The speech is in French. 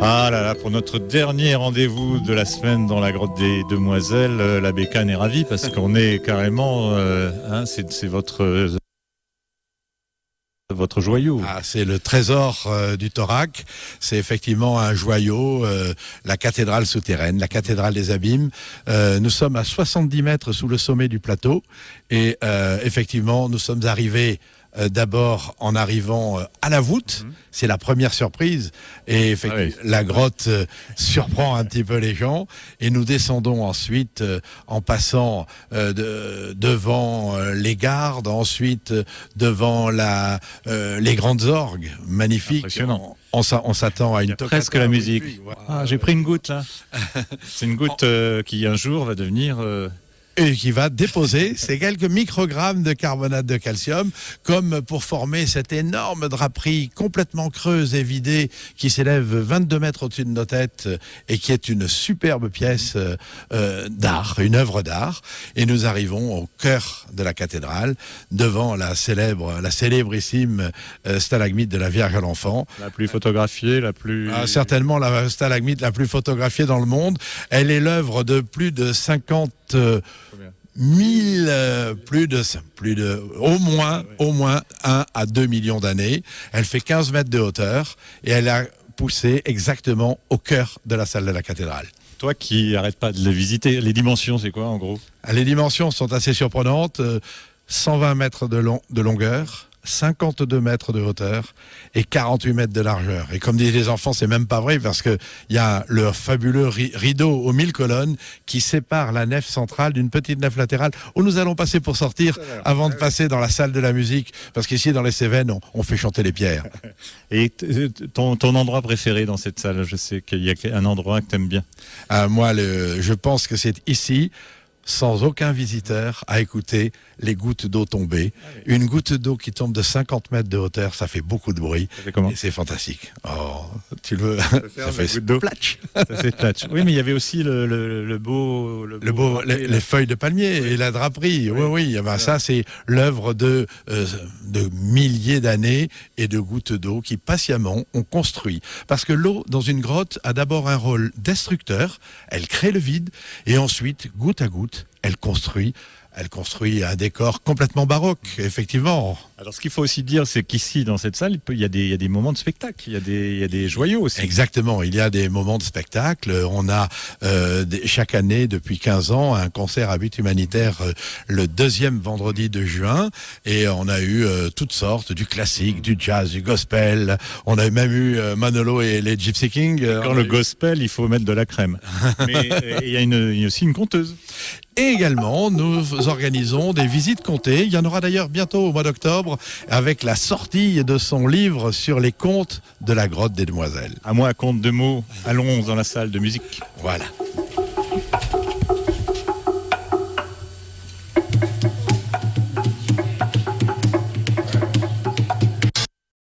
Ah là là, pour notre dernier rendez-vous de la semaine dans la grotte des Demoiselles, la Bécane est ravie parce qu'on est carrément, c'est votre joyau. Ah, c'est le trésor du Thorac. C'est effectivement un joyau, la cathédrale souterraine, la cathédrale des Abîmes. Nous sommes à 70 mètres sous le sommet du plateau et effectivement, nous sommes arrivés d'abord en arrivant à la voûte, c'est la première surprise et la grotte surprend un petit peu les gens et nous descendons ensuite en passant devant les gardes, ensuite devant les grandes orgues magnifiques. Impressionnant. On s'attend à une presque la musique. Ah, j'ai pris une goutte là. C'est une goutte qui un jour va devenir et qui va déposer ces quelques microgrammes de carbonate de calcium, comme pour former cette énorme draperie complètement creuse et vidée qui s'élève 22 mètres au-dessus de nos têtes et qui est une superbe pièce d'art, une œuvre d'art. Et nous arrivons au cœur de la cathédrale, devant la célébrissime stalagmite de la Vierge à l'Enfant. La plus photographiée, certainement la stalagmite la plus photographiée dans le monde. Elle est l'œuvre de plus de 50 au moins 1 à 2 millions d'années. Elle fait 15 mètres de hauteur et elle a poussé exactement au cœur de la salle de la cathédrale. Toi qui n'arrêtes pas de les visiter, les dimensions, c'est quoi en gros? Les dimensions sont assez surprenantes. 120 mètres de longueur, 52 mètres de hauteur et 48 mètres de largeur. Et comme disent les enfants, c'est même pas vrai parce que il y a le fabuleux rideau aux 1000 colonnes qui sépare la nef centrale d'une petite nef latérale où nous allons passer pour sortir avant de passer dans la salle de la musique parce qu'ici dans les Cévennes, on fait chanter les pierres. Et ton endroit préféré dans cette salle? Je sais qu'il y a un endroit que tu aimes bien. Moi, je pense que c'est ici, sans aucun visiteur, à écouter les gouttes d'eau tombées. Une goutte d'eau qui tombe de 50 mètres de hauteur, ça fait beaucoup de bruit. Ça fait comment? Et c'est fantastique. Oh, tu le veux? Ça fait platch. Ça fait platch. Oui, mais il y avait aussi les feuilles de palmier et la draperie. Oui. Ben, ça, c'est l'œuvre de milliers d'années et de gouttes d'eau qui patiemment ont construit. Parce que l'eau, dans une grotte, a d'abord un rôle destructeur. Elle crée le vide et ensuite, goutte à goutte, elle construit un décor complètement baroque, effectivement. Alors, ce qu'il faut aussi dire, c'est qu'ici, dans cette salle, il y a des moments de spectacle, il y a des joyaux aussi. Exactement, il y a des moments de spectacle. On a chaque année, depuis 15 ans, un concert à but humanitaire le 2e vendredi de juin. Et on a eu toutes sortes, du classique, du jazz, du gospel. On a même eu Manolo et les Gypsy Kings. Dans le gospel, il faut mettre de la crème. Mais il y a aussi une conteuse. Et également, nous organisons des visites comptées. Il y en aura d'ailleurs bientôt au mois d'octobre avec la sortie de son livre sur les contes de la grotte des Demoiselles. À moi, conte de mots, allons dans la salle de musique. Voilà.